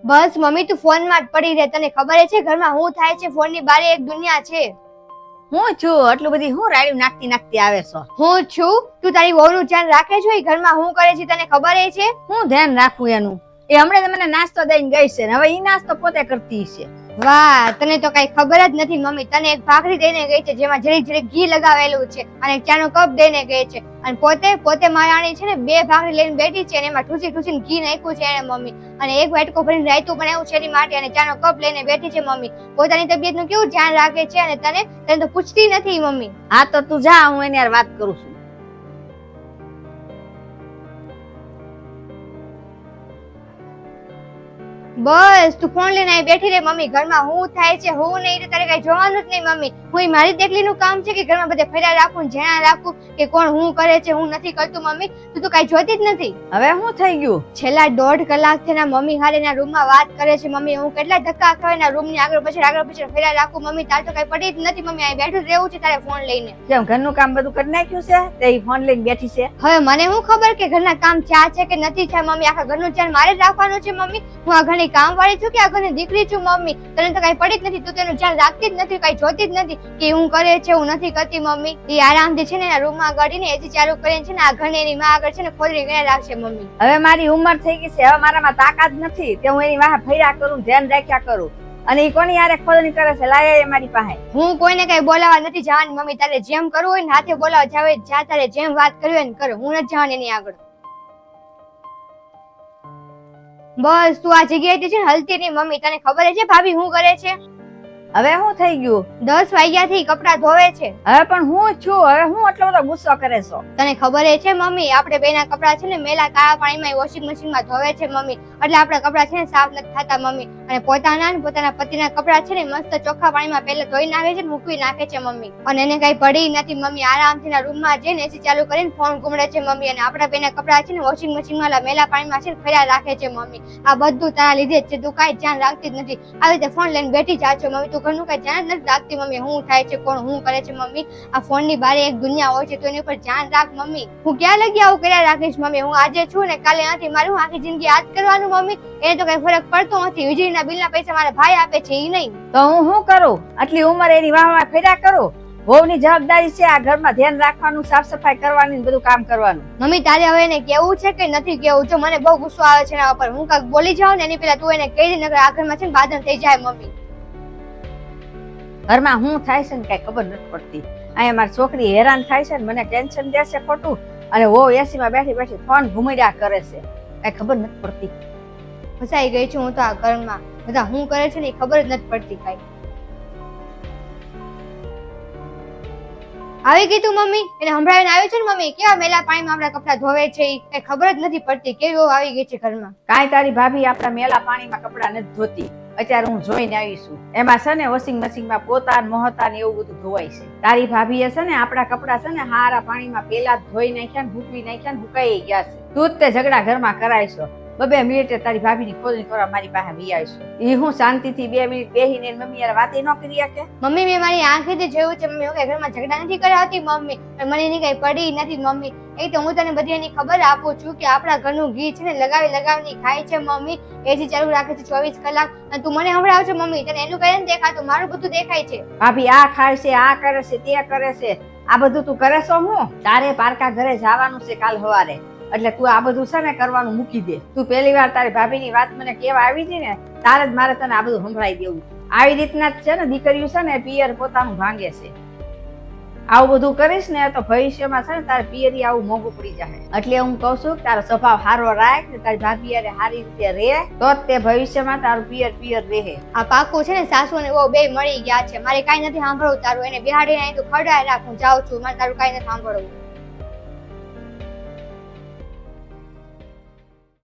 બસ mummy તું phone માં જ પડી રહે. તને ખબર છે ઘરમાં શું થાય છે? ફોન ની બારે એક દુનિયા છે. હું છું આટલું બધી હું રાડ્યું નાખતી નાખતી આવે છો? હું છું. તું તારી વહુનું ધ્યાન રાખે છો? એ ઘરમાં શું કરે છે તને ખબર છે? હું ધ્યાન રાખું એનું? એ હમણાં મને નાસ્તો દઈને ગઈ છે ને હવે ઈ નાસ્તો પોતે કરતી છે. વાહ, તને તો કઈ ખબર જ નથી મમ્મી. તને એક ભાખરી દઈને ગઈ છે જેમાં જરીક જરીક ઘી લગાવેલું છે અને એક ચાનો કપ દઈને ગઈ છે અને પોતે મહારાણી છે ને 2 ભાખરી લઈને બેઠી છે અને એમાં ઠૂસી ઠૂસીને ઘી નાખ્યું છે એને મમ્મી, અને એક વાટકો ભરીને રાયતું બનાવ્યું છે એની માટે અને ચાનો કપ લઈને બેઠી છે મમ્મી. પોતાની તબિયતનું કેવું ધ્યાન રાખે છે અને તને તો પૂછતી નથી મમ્મી. હા તો તું જા, હું એની યાર વાત કરું છું. બસ તું ફોન લઈને આવી બેઠી રે મમ્મી. ઘરમાં શું થાય છે હું નહીં તારે કઈ જોવાનું જ નહીં મમ્મી. હું મારી એકલીનું કામ છે કે ઘરમાં બધે ફેરા રાખું, જેણા રાખું કે કોણ હું કરે છે હું નથી કરતું મમ્મી? તું તો કઈ જોતી જ નથી. હવે શું થઈ ગયું? છેલ્લા 1.5 કલાકથી ના મમ્મી હારે ના રૂમમાં વાત કરે છે મમ્મી. હું કેટલા ધક્કા ખાય ના રૂમની આગળ પાછળ ફેરા રાખું મમ્મી. તાર તો કઈ પડી જ નથી મમ્મી. અહીં બેઠું જ રહેવું છે તારે ફોન લઈને. કેમ ઘરનું કામ બધું કરી નાખ્યું છે તે ફોન લઈને બેઠી છે? હવે મને શું ખબર કે ઘરના કામ થયા છે કે નથી થયા મમ્મી? આખા ઘરનું ધ્યાન મારે જ રાખવાનું છે મમ્મી. હું આ ઘરની કામ વાળી છું કે આ ઘરની દીકરી છું મમ્મી? તને તો કઈ પડી જ નથી. તું તેનું ધ્યાન રાખતી જ નથી, કઈ જોતી જ નથી કે હું કરે છે હું નથી કરતી મમ્મી. એ આરામથી છે ને એના રૂમમાં ગાડીને એસી ચાલુ કરીને છે ને આ ઘરની એની માં આગળ છે ને ખોદરી ગયા રાખશે મમ્મી. હવે મારી ઉંમર થઈ ગઈ છે, હવે મારામાં તાકાત નથી કે હું એની વાહે ફર્યા કરું, ધ્યાન રાખ્યા કરું. અને ઈ કોની યારે ખોદણી કરે છે? લાય મારી પાસે. હું કોઈને કઈ બોલાવા નથી જવાની મમ્મી. તારે જેમ કરવું હોય ને હાથે બોલાવા જાવે જા, તારે જેમ વાત કરવી હોય ને કરો. હું નથી જવાની એની આગળ. બસ તું આ જગ્યાએથી છે ને હલતી નહીં મમ્મી. તને ખબર છે ભાભી શું કરે છે? હવે શું થઈ ગયું? 10 વાગ્યાથી કપડા ધોવે છે. હવે પણ હું છું, હવે હું આટલો બધો ગુસ્સો કરે છો? તને ખબર છે મમ્મી આપણે બેના કપડા છે ને મેલા કાળા પાણીમાં વોશિંગ મશીનમાં ધોવે છે મમ્મી. એટલે આપણા કપડા છે ને સાફ નથી થતા મમ્મી. અને પોતાના પતિના કપડા છે ને મસ્ત ચોખ્ખા પાણીમાં પહેલા ધોઈ નાખે છે, મૂકવી નાખે છે મમ્મી. અને એને કઈ પડી નથી મમ્મી. આરામથી ના રૂમમાં જઈને એસી ચાલુ કરીને ફોન ઘુમડે છે મમ્મી. અને આપણા બેના કપડા છે ને વોશિંગ મશીનમાં મેલા પાણીમાં છે ને ફેરા રાખે છે મમ્મી. આ બધું તારા લીધે જ છે. તું કઈ ધ્યાન રાખતી જ નથી. આવી રીતે ફોન લઈને બેઠી જા છો મમ્મી. તું ઘરનું કઈ ધ્યાન જ નથી રાખતી મમ્મી. શું થાય છે કોણ હું કરે છે મમ્મી? આ ફોન ની બારે એક દુનિયા હોય છે તો એની ઉપર ધ્યાન રાખ મમ્મી. હું ક્યાં લગી આવું કર્યા રાખીશ મમ્મી? હું આજે છું ને કાલે નથી. મારું આખી જિંદગી યાદ કરવાનું મમ્મી. એને તો કઈ ફરક પડતો નથી. વીજળીના બિલના પૈસા મારા ભાઈ આપે છે ઈ નહીં. તો હું શું કરું? આટલી ઉંમર એની વાહ ફેર્યા કરું. વહુની જવાબદારી છે આ ઘરમાં ધ્યાન રાખવાનું, સાફ સફાઈ કરવાની, બધું કામ કરવાનું. મમ્મી તારે હવે એને કેવું છે કે નથી કેવું? જો મને બહુ ગુસ્સો આવે છે એના ઉપર. હું કાંઈક બોલી જાઉં ને એની પેલા તું એને કહી દે નકર આ ઘરમાં છે ને બાદલ થઈ જાય મમ્મી. ઘરમાં શું થાય છે ને કઈ ખબર નથી પડતી. અહીંયા મારી છોકરી હેરાન થાય છે ને મને ટેન્શન દે છે ખોટું, અને વહુ એસી માં બેઠી બેઠી ફોન ઘુમડ્યા કરે છે. કઈ ખબર નથી પડતી. ફસાઈ ગઈ છું હું તો આ ઘરમાં. બધા હું કરે છે ને એ ખબર જ નથી પડતી કઈ. આવી ગઈ તું મમ્મી? એને સંભળાવીને આવ્યું છે ને મમ્મી કેવા મેલા પાણીમાં આપણા કપડા ધોવે છે? એ કઈ ખબર જ નથી પડતી કેવી આવી ગઈ છે ઘરમાં. કાંઈ તારી ભાભી આપણા મેલા પાણીમાં કપડા નથી ધોતી. અત્યારે હું જોઈને આવીશું. એમાં છે ને વોશિંગ મશીનમાં પોતા મોહતા ને એવું બધું ધોવાય છે. તારી ભાભીએ છે ને આપણા કપડા છે ને હારા પાણીમાં પેલા જ ધોઈ નાખ્યા ને ભૂકવી નાખ્યા ને હુકાઈ ગયા છે. તું જ તે ઝઘડા ઘરમાં કરાયશો. 2 મિનિટે તારી ભાભીની ખોદણી કરવા મારી પાસે વી આવીશું. એ હું શાંતિથી 2 મિનિટ બેહીને મમ્મી યાર વાતે ન કરી શકે? મમ્મી મેં મારી આંખેથી જોયું છે મમ્મી. હું ઘરમાં ઝઘડા નથી કરાવતી મમ્મી. પણ મને એની કઈ પડી નથી મમ્મી. એ તો હું તને બધી એની ખબર આપું છું કે આપણા ઘરનું ઘી છે ને લગાવીને ખાય છે મમ્મી. એસી ચાલુ રાખે છે 24 કલાક. અને તું મને સંભળાવ છો મમ્મી? તને એનું કઈ નથી દેખાતું, મારું બધું દેખાય છે. ભાભી આ ખાય છે, આ કરે છે, તે કરે છે, આ બધું તું કરે છો? હું તારે પારકા ઘરે જવાનું છે કાલ સવારે, એટલે તું આ બધું છે ને કરવાનું મૂકી દે. તું પહેલી વાર તારી ભાભીની વાત મને કેવા આવી હતી ને તારે જ મારે તને આ બધું સંભળાઈ દેવું. આવી રીતના જ છે ને દીકરીઓ છે ને પિયર પોતાનું ભાંગે છે. આવું બધું કરીશ ને તો ભવિષ્યમાં છે ને તારે પિયરી આવું મોંઘું પડી જાય. એટલે હું કઉ છું તારો સ્વભાવ સારો રાખ ને તારી ભાભી યારે સારી રીતે રહે તો જ તે ભવિષ્યમાં તારું પિયર રહે. આ પાકું છે ને સાસુ અને વહુ બે મળી ગયા છે. મારે કઈ નથી સાંભળવું તારું. એને બિહાડીને અહીં તું ખડાય રાખ. હું જાઉં છું. મારે તારું કઈ નથી સાંભળવું.